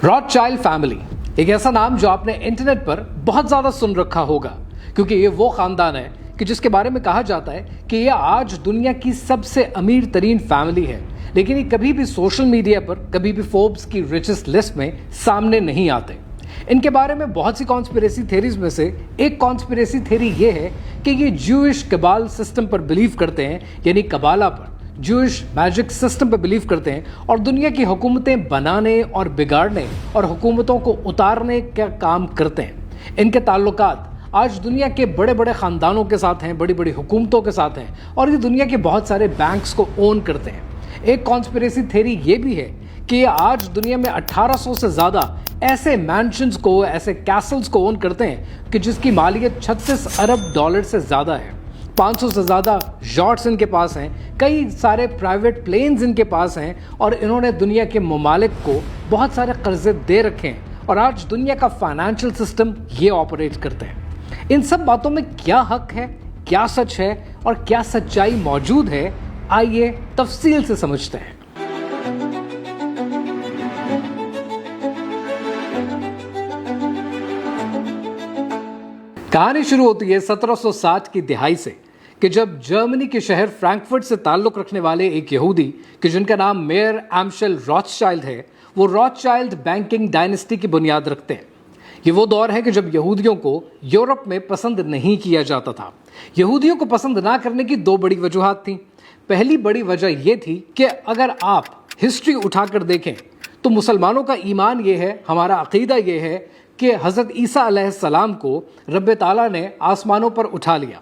Rothschild family एक ऐसा नाम जो आपने इंटरनेट पर बहुत ज़्यादा सुन रखा होगा, क्योंकि ये वो ख़ानदान है कि जिसके बारे में कहा जाता है कि ये आज दुनिया की सबसे अमीर तरीन फैमिली है, लेकिन ये कभी भी सोशल मीडिया पर, कभी भी फोर्ब्स की रिचेस्ट लिस्ट में सामने नहीं आते। इनके बारे में बहुत सी कॉन्स्पिरेसी थेरीज में से एक कॉन्स्पिरेसी थेरी ये है कि ये ज्यूइश कबाल सिस्टम पर बिलीव करते हैं, यानी कबाला पर, ज्यूइश मैजिक सिस्टम पर बिलीव करते हैं और दुनिया की हुकूमतें बनाने और बिगाड़ने और हुकूमतों को उतारने का काम करते हैं। इनके ताल्लुकात आज दुनिया के बड़े बड़े ख़ानदानों के साथ हैं, बड़ी बड़ी हुकूमतों के साथ हैं और ये दुनिया के बहुत सारे बैंक्स को ओन करते हैं। एक कॉन्स्पिरेसी थेरी ये भी है कि ये आज दुनिया में 1800 से ज़्यादा ऐसे मैंशंस को, ऐसे कैसल्स को ओन करते हैं कि जिसकी मालियत 36 अरब डॉलर से ज़्यादा है। 500 से ज़्यादा यॉट्स इनके पास हैं, कई सारे प्राइवेट प्लेन्स इनके पास हैं और इन्होंने दुनिया के ममालिक को बहुत सारे कर्जे दे रखे हैं और आज दुनिया का फाइनेंशियल सिस्टम ये ऑपरेट करते हैं। इन सब बातों में क्या हक है, क्या सच है और क्या सच्चाई मौजूद है, आइए तफसील से समझते हैं। कहानी शुरू होती है 1760 की दिहाई से कि जब जर्मनी के शहर फ्रैंकफर्ट से ताल्लुक़ रखने वाले एक यहूदी कि जिनका नाम मेयर एम्शेल रॉथस्चाइल्ड है, वो रॉथस्चाइल्ड बैंकिंग डायनेस्टी की बुनियाद रखते हैं। ये वो दौर है कि जब यहूदियों को यूरोप में पसंद नहीं किया जाता था। यहूदियों को पसंद ना करने की दो बड़ी वजूहात थीं। पहली बड़ी वजह यह थी कि अगर आप हिस्ट्री उठाकर देखें तो मुसलमानों का ईमान ये है, हमारा अकीदा ये है कि हज़रत ईसा अलैहिस्सलाम को रब ताला ने आसमानों पर उठा लिया,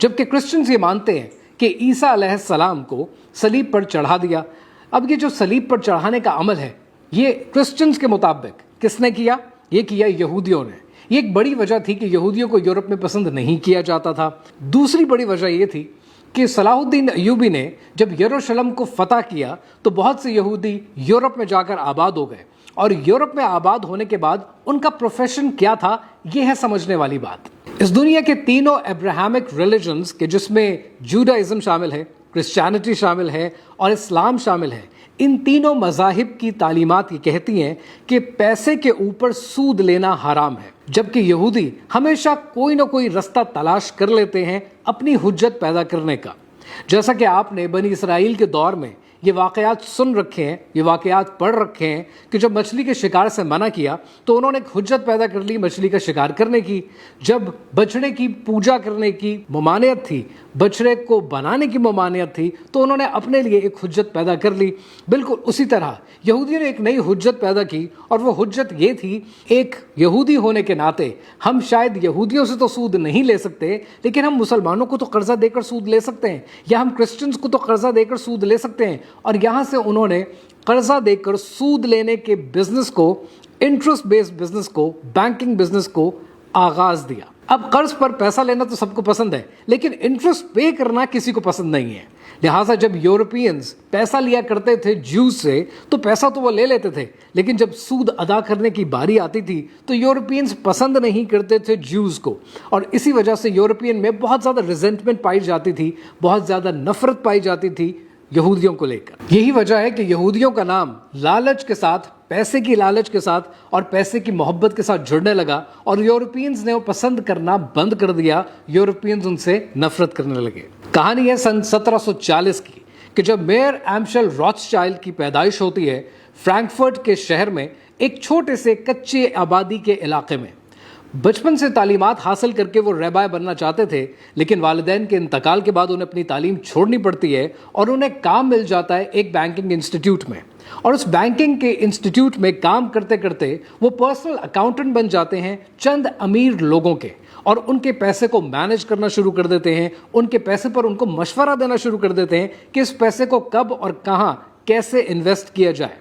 जबकि क्रिश्चियंस ये मानते हैं कि ईसा अलैहिस्सलाम को सलीब पर चढ़ा दिया। अब ये जो सलीब पर चढ़ाने का अमल है, ये क्रिश्चियंस के मुताबिक किसने किया? ये किया यहूदियों ने। ये एक बड़ी वजह थी कि यहूदियों को यूरोप में पसंद नहीं किया जाता था। दूसरी बड़ी वजह ये थी कि सलाहुद्दीन अय्यूबी ने जब यरूशलेम को फतह किया तो बहुत से यहूदी यूरोप में जाकर आबाद हो गए और यूरोप में आबाद होने के बाद उनका प्रोफेशन क्या था, यह है समझने वाली बात। इस दुनिया के तीनों अब्राहमिक रिलीजन्स के, जिसमें जूडाइज्म शामिल है, क्रिश्चियनिटी शामिल है और इस्लाम शामिल है, इन तीनों मज़ाहिब की तालीमात ये कहती हैं कि पैसे के ऊपर सूद लेना हराम है, जबकि यहूदी हमेशा कोई ना कोई रास्ता तलाश कर लेते हैं अपनी हुज्जत पैदा करने का। जैसा कि आपने बनी इसराइल के दौर में ये वाक़यात सुन रखे हैं, ये वाक़यात पढ़ रखे हैं कि जब मछली के शिकार से मना किया तो उन्होंने एक हुज्जत पैदा कर ली मछली का शिकार करने की। जब बछड़े की पूजा करने की ममानियत थी, बछड़े को बनाने की ममानियत थी, तो उन्होंने अपने लिए एक हुज्जत पैदा कर ली। बिल्कुल उसी तरह यहूदियों ने एक नई हुज्जत पैदा की और वो हुज्जत ये थी, एक यहूदी होने के नाते हम शायद यहूदियों से तो सूद नहीं ले सकते, लेकिन हम मुसलमानों को तो कर्जा देकर सूद ले सकते हैं, या हम क्रिश्चियंस को तो कर्जा देकर सूद ले सकते हैं। और यहाँ से उन्होंने कर्जा देकर सूद लेने के बिजनेस को, इंटरेस्ट बेस्ड बिजनेस को, बैंकिंग बिजनेस को आगाज दिया। अब कर्ज पर पैसा लेना तो सबको पसंद है, लेकिन इंटरेस्ट पे करना किसी को पसंद नहीं है। लिहाजा जब यूरोपियंस पैसा लिया करते थे ज्यूज से, तो पैसा तो वो ले लेते थे, लेकिन जब सूद अदा करने की बारी आती थी तो यूरोपियंस पसंद नहीं करते थे ज्यूज को, और इसी वजह से यूरोपियन में बहुत ज़्यादा रिजेंटमेंट पाई जाती थी, बहुत ज़्यादा नफरत पाई जाती थी यहूदियों को लेकर। यही वजह है कि यहूदियों का नाम लालच के साथ, पैसे की लालच के साथ और पैसे की मोहब्बत के साथ जुड़ने लगा और यूरोपियंस ने वो पसंद करना बंद कर दिया, यूरोपियंस उनसे नफरत करने लगे। कहानी है सन 1740 की कि जब मेयर एम्शेल रॉथस्चाइल्ड की पैदाइश होती है फ्रैंकफर्ट के शहर में, एक छोटे से कच्चे आबादी के इलाके में। बचपन से तालीमात हासिल करके वो रैबाय बनना चाहते थे, लेकिन वालिदैन के इंतकाल के बाद उन्हें अपनी तालीम छोड़नी पड़ती है और उन्हें काम मिल जाता है एक बैंकिंग इंस्टीट्यूट में। और उस बैंकिंग के इंस्टीट्यूट में काम करते करते वो पर्सनल अकाउंटेंट बन जाते हैं चंद अमीर लोगों के, और उनके पैसे को मैनेज करना शुरू कर देते हैं। उनके पैसे पर उनको मशवरा देना शुरू कर देते हैं कि इस पैसे को कब और कहाँ कैसे इन्वेस्ट किया जाए।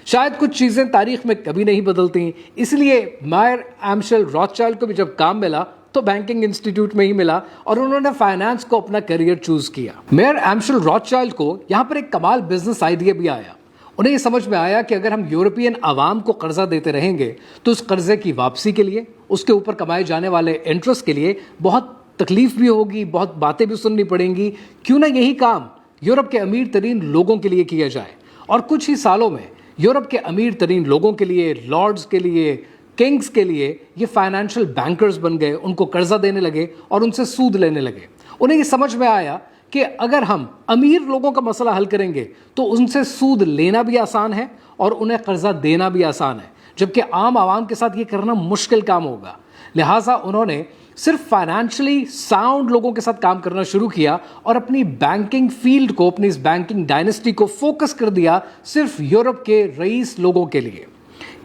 शायद कुछ चीज़ें तारीख में कभी नहीं बदलती, इसलिए मेयर एम्शेल रॉथस्चाइल्ड को भी जब काम मिला तो बैंकिंग इंस्टीट्यूट में ही मिला और उन्होंने फाइनेंस को अपना करियर चूज किया। मेयर एम्शेल रॉथस्चाइल्ड को यहाँ पर एक कमाल बिजनेस आइडिया भी आया। उन्हें ये समझ में आया कि अगर हम यूरोपियन आवाम को कर्जा देते रहेंगे तो उस कर्जे की वापसी के लिए, उसके ऊपर कमाए जाने वाले इंटरेस्ट के लिए बहुत तकलीफ भी होगी, बहुत बातें भी सुननी पड़ेंगी। क्यों ना यही काम यूरोप के अमीर तरीन लोगों के लिए किया जाए। और कुछ ही सालों में یورپ کے امیر ترین لوگوں کے لیے، لارڈز کے لیے، کنگز کے لیے یہ فائنینشیل بینکرز بن گئے، ان کو قرضہ دینے لگے اور ان سے سود لینے لگے۔ انہیں یہ سمجھ میں آیا کہ اگر ہم امیر لوگوں کا مسئلہ حل کریں گے تو ان سے سود لینا بھی آسان ہے اور انہیں قرضہ دینا بھی آسان ہے، جبکہ عام عوام کے ساتھ یہ کرنا مشکل کام ہوگا۔ لہٰذا انہوں نے صرف فائنینشلی ساؤنڈ لوگوں کے ساتھ کام کرنا شروع کیا اور اپنی بینکنگ فیلڈ کو، اپنی اس بینکنگ ڈائنسٹی کو فوکس کر دیا صرف یورپ کے رئیس لوگوں کے لیے۔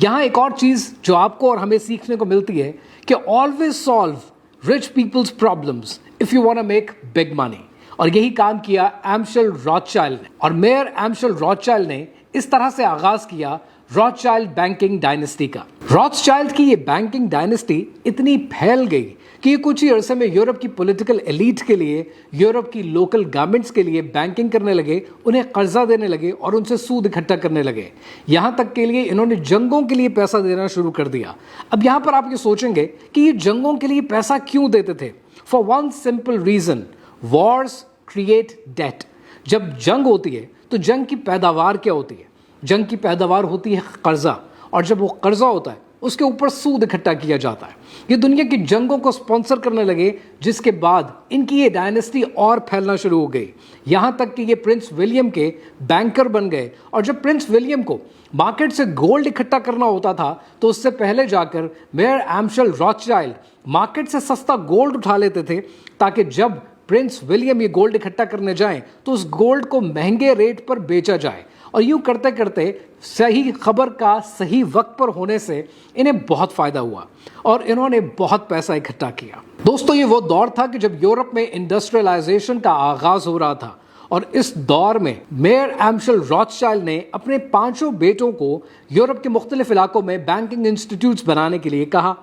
یہاں ایک اور چیز جو آپ کو اور ہمیں سیکھنے کو ملتی ہے کہ always solve rich people's problems if you want to make big money, اور یہی کام کیا ایمشل روتھشائلڈ نے، اور میئر ایمشل روتھشائلڈ نے اس طرح سے آغاز کیا روتھشائلڈ بینکنگ ڈائنسٹی کا۔ روتھشائلڈ کی یہ بینکنگ ڈائنسٹی اتنی پھیل گئی کہ یہ کچھ ہی عرصے میں یورپ کی پولیٹیکل ایلیٹ کے لیے، یورپ کی لوکل گورنمنٹس کے لیے بینکنگ کرنے لگے، انہیں قرضہ دینے لگے اور ان سے سود اکٹھا کرنے لگے۔ یہاں تک کے لیے انہوں نے جنگوں کے لیے پیسہ دینا شروع کر دیا۔ اب یہاں پر آپ یہ سوچیں گے کہ یہ جنگوں کے لیے پیسہ کیوں دیتے تھے؟ For one simple reason, wars create debt. جب جنگ ہوتی ہے تو جنگ کی پیداوار کیا ہوتی ہے؟ جنگ کی پیداوار ہوتی ہے قرضہ، اور جب وہ قرضہ ہوتا ہے اس کے اوپر سود اکٹھا کیا جاتا ہے۔ یہ دنیا کی جنگوں کو سپانسر کرنے لگے، جس کے بعد ان کی یہ ڈائنسٹی اور پھیلنا شروع ہو گئی، یہاں تک کہ یہ پرنس ولیم کے بینکر بن گئے۔ اور جب پرنس ولیم کو مارکیٹ سے گولڈ اکٹھا کرنا ہوتا تھا تو اس سے پہلے جا کر میئر ایمشل روتھشائلڈ مارکیٹ سے سستا گولڈ اٹھا لیتے تھے، تاکہ جب پرنس ولیم یہ گولڈ اکٹھا کرنے جائیں تو اس گولڈ کو مہنگے ریٹ پر بیچا جائے۔ اور یوں کرتے کرتے صحیح خبر کا صحیح وقت پر ہونے سے انہیں بہت فائدہ ہوا اور انہوں نے بہت پیسہ اکٹھا کیا۔ دوستو، یہ وہ دور تھا کہ جب یورپ میں انڈسٹریلائزیشن کا آغاز ہو رہا تھا، اور اس دور میں میئر ایمشل روتھشائلڈ نے اپنے 5 بیٹوں کو یورپ کے مختلف علاقوں میں بینکنگ انسٹیٹیوٹس بنانے کے لیے کہا۔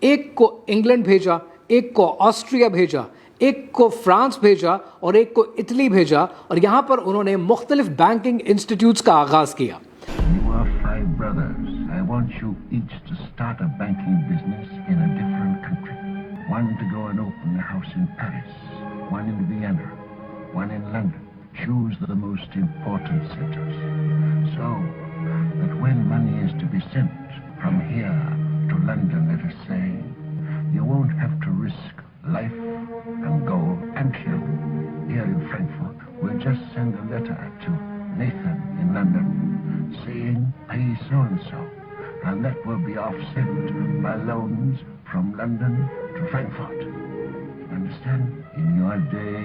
ایک کو انگلینڈ بھیجا، ایک کو آسٹریا بھیجا، ایک کو فرانس بھیجا اور ایک کو اٹلی بھیجا، اور یہاں پر انہوں نے مختلف بینکنگ انسٹیٹیوٹس کا آغاز کیا۔ You are 5 brothers. I want you each to start a banking business in a different country. One to go and open a house in Paris, one in Vienna, one in London. Choose the most important centers, so that when money is to be sent from here to London, let us say, you won't have to risk life and gold and you here in Frankfurt will just send a letter to Nathan in London saying pay so and so, and that will be offset by loans from London to Frankfurt. Understand? In your day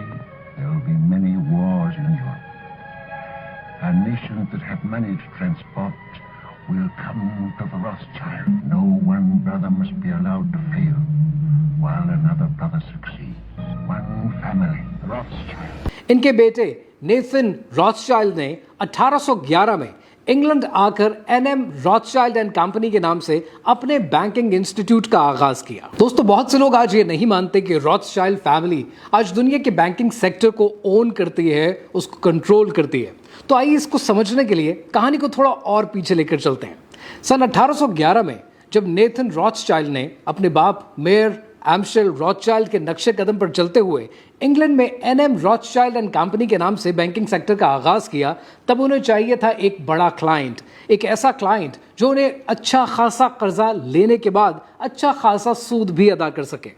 there will be many wars in Europe, and nations that have money to transport will come to the Rothschild. No one brother must be allowed to fail while another brother succeeds. One family, Rothschild. ان کے بیٹے Nathan روتھشائلڈ نے 1811 میں England آ کر NM روتھشائلڈ and company کے نام سے اپنے banking institute کا آغاز کیا۔ دوستو، بہت سے لوگ آج یہ نہیں مانتے کہ روتھشائلڈ فیملی آج دنیا کے بینکنگ سیکٹر کو اون کرتی ہے، اس کو کنٹرول کرتی ہے۔ تو آئیے اس کو سمجھنے کے لیے کہانی کو تھوڑا اور پیچھے لے کر چلتے ہیں۔ سن 1811 میں جب نیتھن روتھشائلڈ نے اپنے باپ میئر ایمشل روتھشائلڈ کے نقش قدم پر چلتے ہوئے انگلینڈ میں NM روتھشائلڈ اینڈ کمپنی کے نام سے بینکنگ سیکٹر کا آغاز کیا، تب انہیں چاہیے تھا ایک بڑا کلائنٹ، ایک ایسا کلائنٹ جو انہیں اچھا خاصا قرضہ لینے کے بعد اچھا خاصا سود بھی ادا کر سکے۔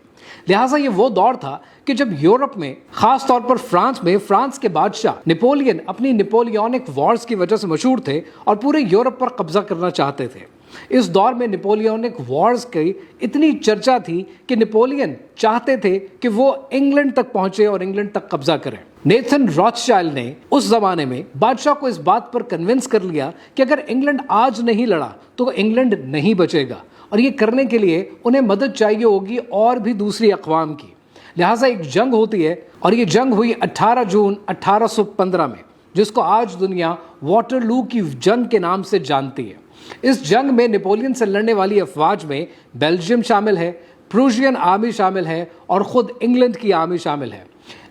لہٰذا یہ وہ دور تھا کہ جب یورپ میں، خاص طور پر فرانس میں، فرانس کے بادشاہ نپولین اپنی نپولیونک وارز کی وجہ سے مشہور تھے اور پورے یورپ پر قبضہ کرنا چاہتے تھے۔ اس دور میں نپولیونک وارز کی اتنی چرچا تھی کہ نپولین چاہتے تھے کہ وہ انگلینڈ تک پہنچے اور انگلینڈ تک قبضہ کریں۔ نیتھن روتھشائلڈ نے اس زمانے میں بادشاہ کو اس بات پر کنونس کر لیا کہ اگر انگلینڈ آج نہیں لڑا تو انگلینڈ نہیں بچے گا، اور یہ کرنے کے لیے انہیں مدد چاہیے ہوگی اور بھی دوسری اقوام کی۔ لہٰذا ایک جنگ ہوتی ہے، اور یہ جنگ ہوئی 18 جون 1815 میں، جس کو آج دنیا واٹرلو کی جنگ کے نام سے جانتی ہے۔ اس جنگ میں نپولین سے لڑنے والی افواج میں بیلجیم شامل ہے، پروشین آرمی شامل ہے اور خود انگلینڈ کی آرمی شامل ہے۔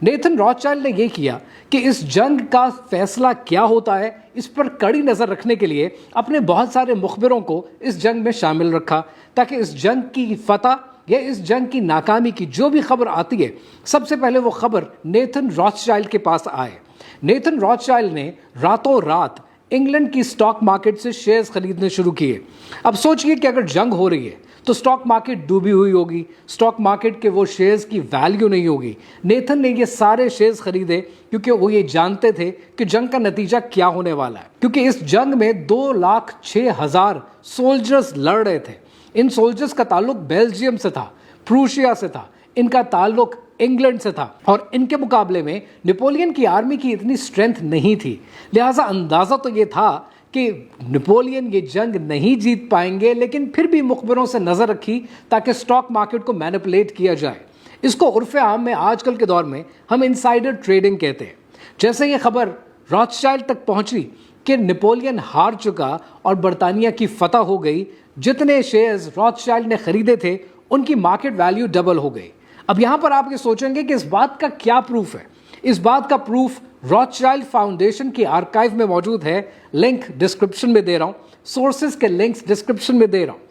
نیتھن روتھشائلڈ نے یہ کیا کہ اس جنگ کا فیصلہ کیا ہوتا ہے اس پر کڑی نظر رکھنے کے لیے اپنے بہت سارے مخبروں کو اس جنگ میں شامل رکھا، تاکہ اس جنگ کی فتح یا اس جنگ کی ناکامی کی جو بھی خبر آتی ہے، سب سے پہلے وہ خبر نیتھن روتھشائلڈ کے پاس آئے۔ نیتھن روتھشائلڈ نے راتوں رات इंग्लैंड की स्टॉक मार्केट से शेयर्स खरीदने शुरू किए। अब सोचिए कि अगर जंग हो रही है तो स्टॉक मार्केट डूबी हुई होगी, स्टॉक मार्केट के वो शेयर्स की वैल्यू नहीं होगी। नेथन ने ये सारे शेयर्स खरीदे क्योंकि वो ये जानते थे कि जंग का नतीजा क्या होने वाला है, क्योंकि इस जंग में 2,06,000 सोल्जर्स लड़ रहे थे। इन सोल्जर्स का ताल्लुक बेल्जियम से था, प्रूशिया से था, इनका ताल्लुक इंग्लैंड से था और इनके मुकाबले में नेपोलियन की आर्मी की इतनी स्ट्रेंथ नहीं थी। लिहाजा अंदाजा तो ये था कि नेपोलियन ये जंग नहीं जीत पाएंगे, लेकिन फिर भी मुखबिरों से नजर रखी ताकि स्टॉक मार्केट को मैनिपुलेट किया जाए। इसको उर्फ आम में आजकल के दौर में हम इनसाइडर ट्रेडिंग कहते हैं। जैसे ये खबर रॉथस्चाइल्ड तक पहुंची कि नेपोलियन हार चुका और बरतानिया की फतह हो गई, जितने शेयर्स रॉथस्चाइल्ड ने खरीदे थे उनकी मार्केट वैल्यू डबल हो गई। अब यहां पर आप ये सोचेंगे कि इस बात का क्या प्रूफ है। इस बात का प्रूफ रॉथस्चाइल्ड फाउंडेशन की आर्काइव में मौजूद है। लिंक डिस्क्रिप्शन में दे रहा हूं, सोर्सेज के लिंक्स डिस्क्रिप्शन में दे रहा हूं।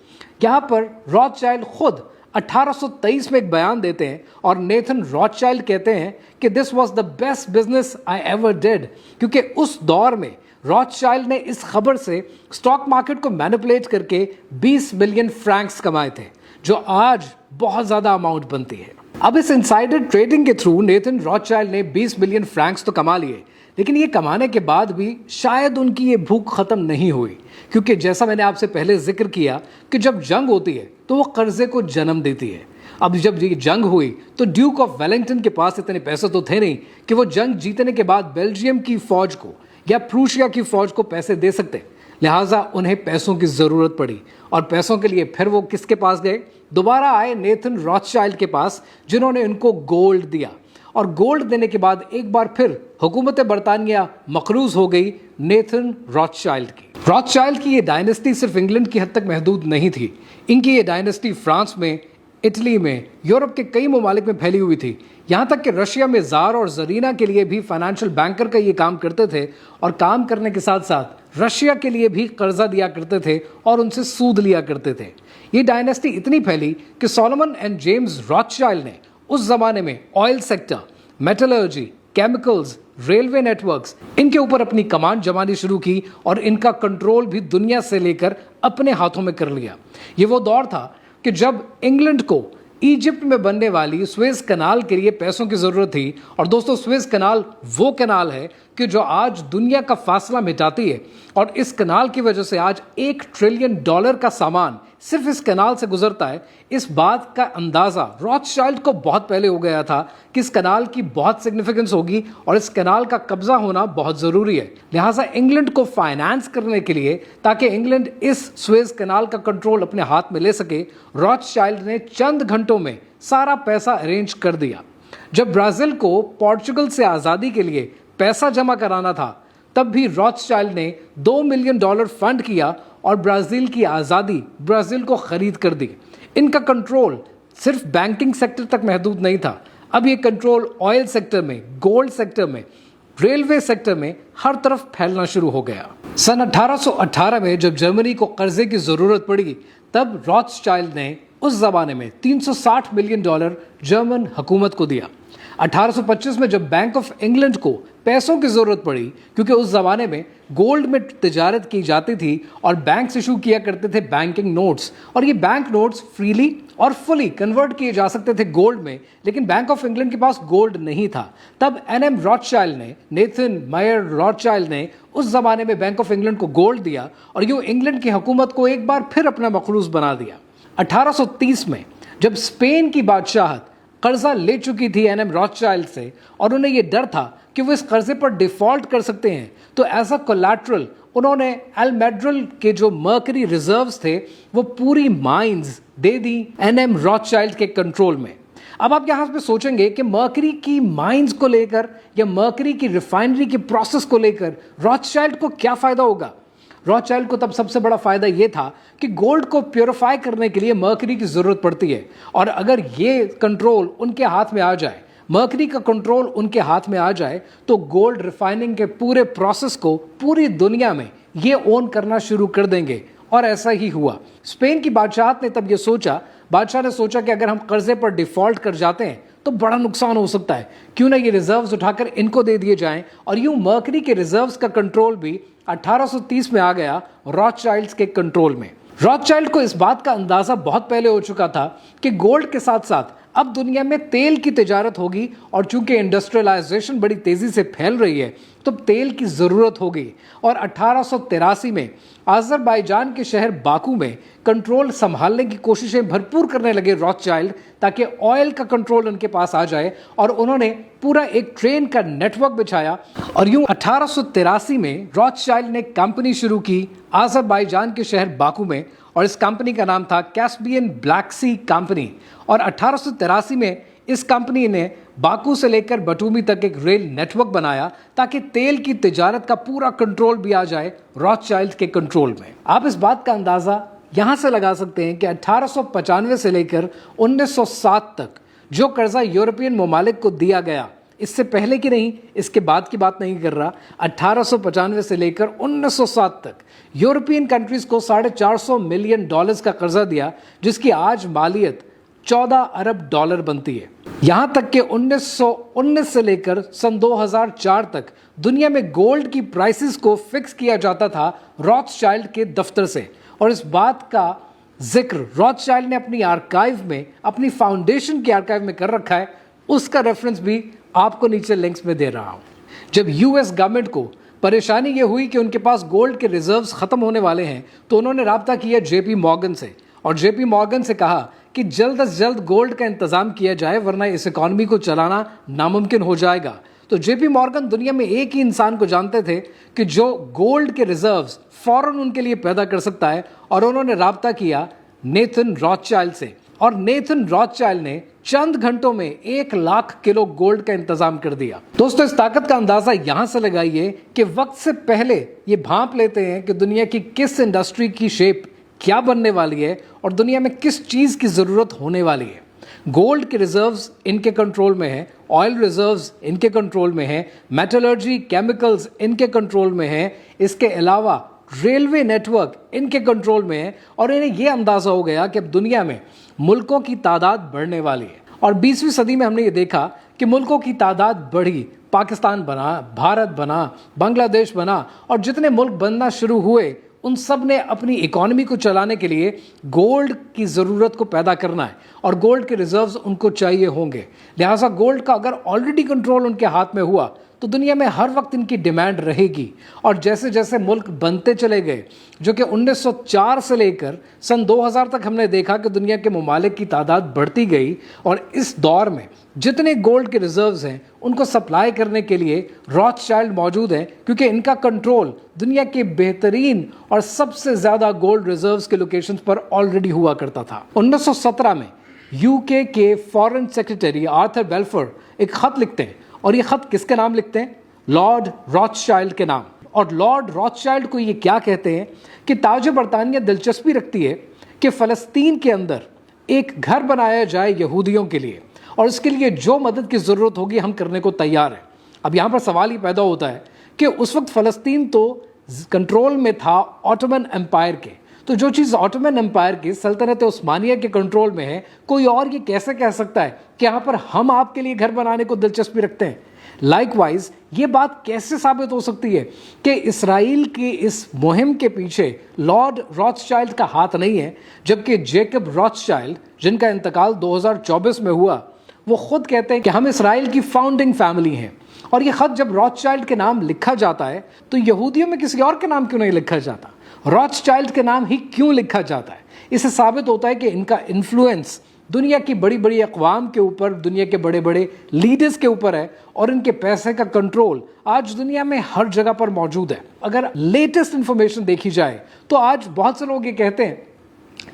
यहां पर रॉथस्चाइल्ड खुद 1823 में एक बयान देते हैं और नेथन रॉथस्चाइल्ड कहते हैं कि this was the best business I ever did, क्योंकि उस दौर में रॉथस्चाइल्ड ने इस खबर से स्टॉक मार्केट को मैनिपुलेट करके 20 मिलियन फ्रैंक्स कमाए थे, जो आज बहुत ज्यादा अमाउंट बनती है। अब इस इनसाइडर ट्रेडिंग के थ्रू नेथन रॉथस्चाइल्ड ने 20 मिलियन फ्रैंक्स तो कमा लिए, लेकिन ये कमाने के बाद भी शायद उनकी ये भूख खत्म नहीं हुई, क्योंकि जैसा मैंने आपसे पहले जिक्र किया कि जब जंग होती है तो वो कर्जे को जन्म देती है। अब जब ये जंग हुई तो ड्यूक ऑफ वेलिंगटन के पास इतने पैसे तो थे नहीं कि वो जंग जीतने के बाद बेल्जियम की फौज को या प्रूशिया की फौज को पैसे दे सकते। लिहाजा उन्हें पैसों की जरूरत पड़ी और पैसों के लिए फिर वो किसके पास गए? दोबारा आए नेथन रॉथस्चाइल्ड के पास, जिन्होंने इनको गोल्ड दिया। और गोल्ड देने के बाद एक बार फिर हुकूमत बरतानिया मकरूज हो गई नेथन रॉथस्चाइल्ड की। रॉथस्चाइल्ड की ये डायनेस्टी सिर्फ इंग्लैंड की हद तक महदूद नहीं थी। इनकी ये डायनेस्टी फ्रांस में, इटली में, यूरोप के कई ममालिक में फैली हुई थी। यहाँ तक कि रशिया में जार और जरीना के लिए भी फाइनेंशियल बैंकर का ये काम करते थे और काम करने के साथ साथ रशिया के लिए भी कर्जा दिया करते थे और उनसे सूद लिया करते थे। ये डायनेस्टी इतनी फैली कि सोलोमन एंड जेम्स रॉथस्चाइल्ड ने उस जमाने में oil sector, metallurgy, chemicals, railway networks, इनके ऊपर अपनी कमान जमानी शुरू की और इनका कंट्रोल भी दुनिया से लेकर अपने हाथों में कर लिया। ये वो दौर था कि जब इंग्लैंड को इजिप्ट में बनने वाली स्वेज कनाल के लिए पैसों की जरूरत थी। और दोस्तों, स्वेज कनाल वो कनाल है कि जो आज दुनिया का फासला मिटाती है और इस कनाल की वजह से आज $1 ट्रिलियन का सामान सिर्फ इस कनाल से गुजरता है। इस बात का अंदाजा रॉथस्चाइल्ड को बहुत पहले हो गया था कि इस कनाल की बहुत सिग्निफिकेंस होगी और इस कनाल का कब्जा होना बहुत जरूरी है। लिहाजा इंग्लैंड को फाइनेंस करने के लिए, ताकि इंग्लैंड इस स्वेज कनाल का कंट्रोल अपने हाथ में ले सके, रॉथस्चाइल्ड ने चंद घंटों में सारा पैसा अरेंज कर दिया। जब ब्राजील को पोर्चुगल से आजादी के लिए पैसा जमा कराना था, तब भी रॉथस्चाइल्ड ने $2 मिलियन फंड किया और ब्राजील की आज़ादी ब्राजील को खरीद कर दी। इनका कंट्रोल सिर्फ बैंकिंग सेक्टर तक महदूद नहीं था, अब ये कंट्रोल ऑयल सेक्टर में, गोल्ड सेक्टर में, रेलवे सेक्टर में हर तरफ फैलना शुरू हो गया। सन 1818 में जब जर्मनी को कर्जे की जरूरत पड़ी, तब रॉथस्चाइल्ड ने उस जमाने में $360 मिलियन जर्मन हुकूमत को दिया। 1825 में जब बैंक ऑफ इंग्लैंड को पैसों की जरूरत पड़ी, क्योंकि उस जमाने में गोल्ड में तिजारत की जाती थी और बैंक्स इशू किया करते थे बैंकिंग नोट्स, और ये बैंक नोट्स फ्रीली और फुली कन्वर्ट किए जा सकते थे गोल्ड में, लेकिन बैंक ऑफ इंग्लैंड के पास गोल्ड नहीं था। तब NM रॉथस्चाइल्ड ने, नेथन मायर रॉथस्चाइल्ड ने उस जमाने में बैंक ऑफ इंग्लैंड को गोल्ड दिया और यूं इंग्लैंड की हुकूमत को एक बार फिर अपना मखरूज बना दिया। 1830 में जब स्पेन की बादशाहत कर्जा ले चुकी थी NM रॉथस्चाइल्ड से और उन्हें यह डर था कि वो इस कर्जे पर डिफॉल्ट कर सकते हैं, तो एज अ कोलैटरल उन्होंने एलमेड्रल के जो मर्करी रिजर्व्स थे वो पूरी माइंस दे दी NM रॉथस्चाइल्ड के कंट्रोल में। अब आप यहां पे सोचेंगे कि मर्करी की माइंस को लेकर या मर्करी की रिफाइनरी की प्रोसेस को लेकर रॉथस्चाइल्ड को क्या फायदा होगा। रॉथस्चाइल्ड को तब सबसे बड़ा फायदा यह था कि गोल्ड को प्योरीफाई करने के लिए मर्करी की जरूरत पड़ती है, और अगर ये कंट्रोल उनके हाथ में आ जाए, मर्करी का कंट्रोल उनके हाथ में आ जाए, तो गोल्ड रिफाइनिंग के पूरे प्रोसेस को पूरी दुनिया में ये ओन करना शुरू कर देंगे। और ऐसा ही हुआ। स्पेन की बादशाहत ने तब ये सोचा, बादशाह ने सोचा कि अगर हम कर्जे पर डिफॉल्ट कर जाते हैं तो बड़ा नुकसान हो सकता है, क्यों ना ये रिजर्व्स उठाकर इनको दे दिए जाएं, और यूं मर्करी के रिजर्व्स का कंट्रोल भी 1830 में आ गया रॉथशाइल्ड्स के कंट्रोल में। रॉथशाइल्ड को इस बात का अंदाजा बहुत पहले हो चुका था कि गोल्ड के साथ साथ अब दुनिया में तेल की तिजारत होगी, और चूंकि इंडस्ट्रियलाइजेशन बड़ी तेजी से फैल रही है तो तेल की जरूरत होगी। और 1883 में अज़रबैजान के शहर बाकू में कंट्रोल संभालने की कोशिशें भरपूर करने लगे रॉथशाइल्ड, ताकि ऑयल का कंट्रोल उनके पास आ जाए, और उन्होंने पूरा एक ट्रेन का नेटवर्क बिछाया। और यूं 1883 में रॉथशाइल्ड ने कंपनी शुरू की अज़रबैजान के शहर बाकू में, और इस कंपनी का नाम था कैस्पियन ब्लैक सी कंपनी। और 1883 में इस कंपनी ने बाकू से लेकर बटूमी तक एक रेल नेटवर्क बनाया, ताकि तेल की तिजारत का पूरा कंट्रोल भी आ जाए रॉथशाइल्ड के कंट्रोल में। आप इस बात का अंदाजा यहां से लगा सकते हैं कि 1895 से लेकर 1907 तक जो कर्जा यूरोपियन ममालिक को दिया गया, इससे पहले की नहीं, इसके बाद की बात नहीं कर रहा, 1895 से लेकर 1907 तक यूरोपियन कंट्रीज को $450 मिलियन का कर्जा दिया, जिसकी आज मालियत 14 अरब डॉलर बनती है। यहां तक कि 1919 से लेकर सन 2004 तक दुनिया में गोल्ड की प्राइसेस को फिक्स किया जाता था रॉथशाइल्ड के दफ्तर से। और इस बात का जिक्र रॉथशाइल्ड ने अपनी आर्काइव में, अपनी फाउंडेशन की आर्काइव में कर रखा है, उसका रेफरेंस भी आपको नीचे लिंक्स में दे रहा हूं। जब यूएस गवर्नमेंट को परेशानी ये हुई कि उनके पास गोल्ड के रिजर्व्स खत्म होने वाले हैं, तो उन्होंने राब्ता किया जेपी मॉर्गन से, और जेपी मॉर्गन से कहा कि जल्द से जल्द गोल्ड का इंतजाम किया जाए, वरना इस इकॉनमी को चलाना नामुमकिन हो जाएगा। तो जेपी मॉर्गन दुनिया में एक ही इंसान को जानते थे कि जो गोल्ड के रिजर्व्स फौरन उनके लिए पैदा कर सकता है, और उन्होंने राब्ता किया नेथन रॉथशाइल्ड से, और नेथन रॉथशाइल्ड ने चंद घंटों में 1 लाख किलो गोल्ड का इंतजाम कर दिया। दोस्तों, इस ताकत का अंदाजा यहां से लगाइए कि वक्त से पहले ये भांप लेते हैं कि दुनिया की किस इंडस्ट्री की शेप क्या बनने वाली है, और दुनिया में किस चीज की जरूरत होने वाली है। गोल्ड के रिजर्व्स इनके कंट्रोल में है, ऑयल रिजर्व्स इनके कंट्रोल में है, मेटलर्जी, केमिकल्स इनके कंट्रोल में है, इसके अलावा रेलवे नेटवर्क इनके कंट्रोल में है, और इन्हें यह अंदाजा हो गया कि अब दुनिया में मुल्कों की तादाद बढ़ने वाली है। और 20वीं सदी में हमने ये देखा कि मुल्कों की तादाद बढ़ी, पाकिस्तान बना, भारत बना, बांग्लादेश बना, और जितने मुल्क बनना शुरू हुए उन सब ने अपनी इकोनॉमी को चलाने के लिए गोल्ड की ज़रूरत को पैदा करना है, और गोल्ड के रिजर्व्स उनको चाहिए होंगे। लिहाजा गोल्ड का अगर ऑलरेडी कंट्रोल उनके हाथ में हुआ तो दुनिया में हर वक्त इनकी डिमांड रहेगी। और जैसे जैसे मुल्क बनते चले गए, जो कि 1904 से लेकर सन 2000 तक हमने देखा कि दुनिया के ममालिक की तादाद बढ़ती गई, और इस दौर में जितने गोल्ड के रिजर्व्स हैं उनको सप्लाई करने के लिए रॉथशाइल्ड मौजूद हैं, क्योंकि इनका कंट्रोल दुनिया के बेहतरीन और सबसे ज़्यादा गोल्ड रिजर्व्स के लोकेशंस पर ऑलरेडी हुआ करता था। 1917 में यूके के फॉरेन सेक्रेटरी आर्थर बेल्फोर एक खत लिखते हैं, और ये खत किसके नाम लिखते हैं? लॉर्ड रॉथशाइल्ड के नाम। और लॉर्ड रॉथशाइल्ड को ये क्या कहते हैं कि ताज बरतानिया दिलचस्पी रखती है कि फ़लस्तीन के अंदर एक घर बनाया जाए यहूदियों के लिए, और इसके लिए जो मदद की ज़रूरत होगी हम करने को तैयार हैं। अब यहाँ पर सवाल ये पैदा होता है कि उस वक्त फ़लस्तीन तो कंट्रोल में था ऑटोमन एम्पायर के, तो जो चीज़ ऑटोमन एम्पायर की सल्तनत उस्मानिया के कंट्रोल में है, कोई और ये कैसे कह सकता है कि यहाँ पर हम आपके लिए घर बनाने को दिलचस्पी रखते हैं? लाइकवाइज ये बात कैसे साबित हो सकती है कि इसराइल की इस मुहिम के पीछे लॉर्ड रॉथशाइल्ड का हाथ नहीं है, जबकि जेकब रॉथशाइल्ड, जिनका इंतकाल 2024 में हुआ, वो खुद कहते हैं कि हम इसराइल की फाउंडिंग फैमिली हैं। और ये खत जब रॉथशाइल्ड के नाम लिखा जाता है तो यहूदियों में किसी और के नाम क्यों नहीं लिखा जाता, रॉथशाइल्ड के नाम ही क्यों लिखा जाता है? इससे साबित होता है कि इनका इन्फ्लुएंस दुनिया की बड़ी बड़ी अक़वाम के ऊपर, दुनिया के बड़े बड़े लीडर्स के ऊपर है, और इनके पैसे का कंट्रोल आज दुनिया में हर जगह पर मौजूद है। अगर लेटेस्ट इंफॉर्मेशन देखी जाए तो आज बहुत से लोग ये कहते हैं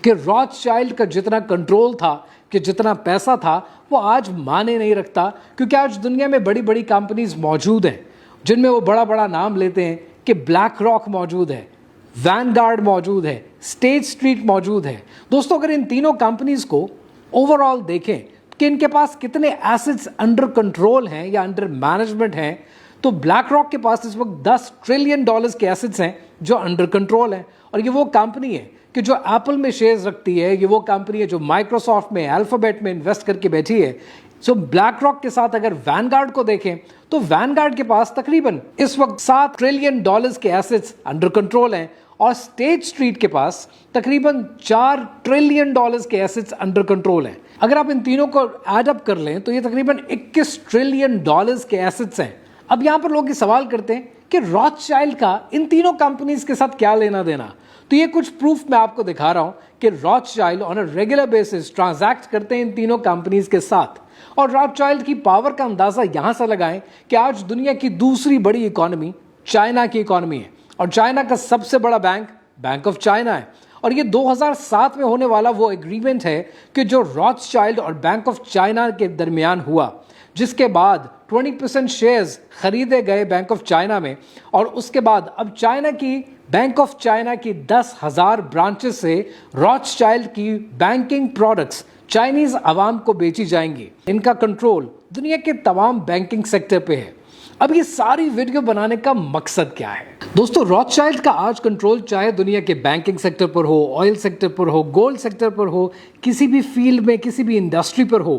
कि रॉथशाइल्ड का जितना कंट्रोल था, कि जितना पैसा था, वो आज माने नहीं रखता, क्योंकि आज दुनिया में बड़ी बड़ी कंपनीज मौजूद हैं जिनमें वो बड़ा बड़ा नाम लेते हैं कि ब्लैक रॉक मौजूद है, वैनगार्ड मौजूद है, स्टेट स्ट्रीट मौजूद है। दोस्तों, अगर इन तीनों कंपनीज को ओवरऑल देखें कि इनके पास कितने एसेट्स अंडर कंट्रोल हैं या अंडर मैनेजमेंट हैं, तो ब्लैक रॉक के पास इस वक्त $10 ट्रिलियन के एसेट्स हैं जो अंडर कंट्रोल हैं। और ये वो कंपनी है कि जो एप्पल में शेयर्स रखती है, ये वो कंपनी है जो माइक्रोसॉफ्ट में, अल्फाबेट में इन्वेस्ट करके बैठी है। سو بلیک راک کے ساتھ اگر وینگارڈ کو دیکھیں تو وینگارڈ کے پاس تقریباً اس وقت $7 ٹریلین کے ایسٹس انڈر کنٹرول ہیں اور اسٹیٹ اسٹریٹ کے پاس تقریباً $4 ٹریلین کے ایسٹس انڈر کنٹرول ہیں. اگر آپ ان تینوں کو ایڈ اپ کر لیں تو یہ تقریباً $21 ٹریلین کے ایسٹس ہیں. اب یہاں پر لوگ یہ سوال کرتے ہیں کہ راتھ چائلڈ کا ان تینوں کمپنیز کے ساتھ کیا لینا دینا. تو یہ کچھ پروف میں آپ کو دکھا رہا ہوں کہ راتھ child on a regular basis transact کرتے ہیں ان تینوں کمپنیز کے ساتھ. اور راتھ چائلڈ کی پاور کا اندازہ یہاں سے لگائیں کہ آج دنیا کی دوسری بڑی اکانومی چائنا کی اکانومی ہے اور چائنا کا سب سے بڑا بینک آف چائنا ہے. اور یہ 2007 میں ہونے والا وہ ایگریمنٹ ہے کہ جو راتھ چائلڈ اور بینک آف چائنا کے درمیان ہوا, جس کے بعد 20% شیئرز خریدے گئے بینک آف چائنا میں, اور اس کے بعد اب چائنا کی بینک آف چائنا کی 10,000 برانچز سے راتھ چائلڈ کی بینکنگ پروڈکٹس چائنیز عوام کو بیچی جائیں گی. ان کا کنٹرول دنیا کے تمام بینکنگ سیکٹر پہ ہے. اب یہ ساری ویڈیو بنانے کا مقصد کیا ہے دوستو؟ راتھ چائلڈ کا آج کنٹرول چاہے دنیا کے بینکنگ سیکٹر پر ہو, آئل سیکٹر پر ہو, گولڈ سیکٹر پر ہو, کسی بھی فیلڈ میں کسی بھی انڈسٹری پر ہو,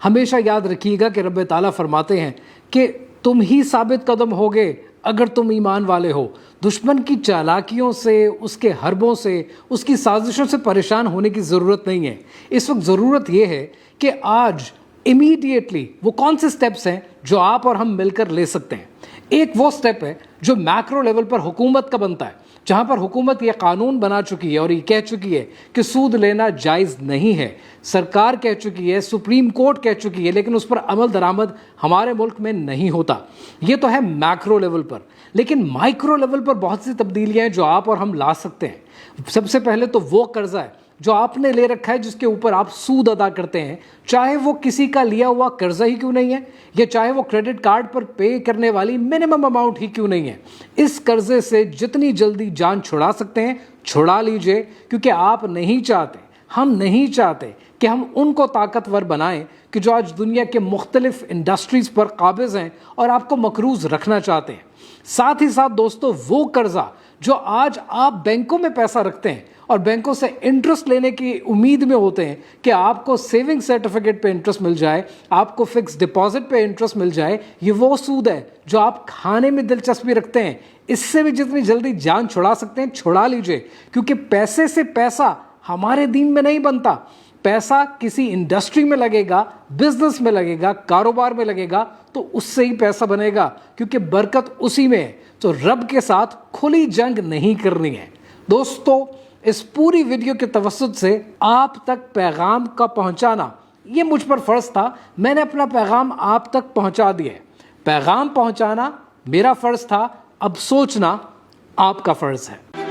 ہمیشہ یاد رکھیے گا کہ رب تعالیٰ فرماتے ہیں کہ تم ہی ثابت قدم ہوگے اگر تم ایمان والے ہو. دشمن کی چالاکیوں سے, اس کے حربوں سے, اس کی سازشوں سے پریشان ہونے کی ضرورت نہیں ہے. اس وقت ضرورت یہ ہے کہ آج امیڈیٹلی وہ کون سے سٹیپس ہیں جو آپ اور ہم مل کر لے سکتے ہیں. ایک وہ سٹیپ ہے جو میکرو لیول پر حکومت کا بنتا ہے, جہاں پر حکومت یہ قانون بنا چکی ہے اور یہ کہہ چکی ہے کہ سود لینا جائز نہیں ہے. سرکار کہہ چکی ہے, سپریم کورٹ کہہ چکی ہے, لیکن اس پر عمل درآمد ہمارے ملک میں نہیں ہوتا. یہ تو ہے میکرو لیول پر. لیکن مائکرو لیول پر بہت سی تبدیلیاں ہیں جو آپ اور ہم لا سکتے ہیں. سب سے پہلے تو وہ قرضہ ہے جو آپ نے لے رکھا ہے جس کے اوپر آپ سود ادا کرتے ہیں, چاہے وہ کسی کا لیا ہوا قرضہ ہی کیوں نہیں ہے, یا چاہے وہ کریڈٹ کارڈ پر پے کرنے والی منیمم اماؤنٹ ہی کیوں نہیں ہے. اس قرضے سے جتنی جلدی جان چھڑا سکتے ہیں چھڑا لیجئے, کیونکہ آپ نہیں چاہتے, ہم نہیں چاہتے کہ ہم ان کو طاقتور بنائیں کہ جو آج دنیا کے مختلف انڈسٹریز پر قابض ہیں اور آپ کو مقروض رکھنا چاہتے ہیں. ساتھ ہی ساتھ دوستو وہ قرضہ جو آج آپ بینکوں میں پیسہ رکھتے ہیں اور بینکوں سے انٹرسٹ لینے کی امید میں ہوتے ہیں کہ آپ کو سیونگ سرٹیفکیٹ پہ انٹرسٹ مل جائے, آپ کو فکس ڈپازٹ پہ انٹرسٹ مل جائے, یہ وہ سود ہے جو آپ کھانے میں دلچسپی رکھتے ہیں. اس سے بھی جتنی جلدی جان چھڑا سکتے ہیں چھڑا لیجئے, کیونکہ پیسے سے پیسہ ہمارے دین میں نہیں بنتا. پیسہ کسی انڈسٹری میں لگے گا, بزنس میں لگے گا, کاروبار میں لگے گا تو اس سے ہی پیسہ بنے گا, کیونکہ برکت اسی میں ہے. تو رب کے ساتھ کھلی جنگ نہیں کرنی ہے. دوستو اس پوری ویڈیو کے توسط سے آپ تک پیغام کا پہنچانا یہ مجھ پر فرض تھا. میں نے اپنا پیغام آپ تک پہنچا دیا ہے. پیغام پہنچانا میرا فرض تھا, اب سوچنا آپ کا فرض ہے.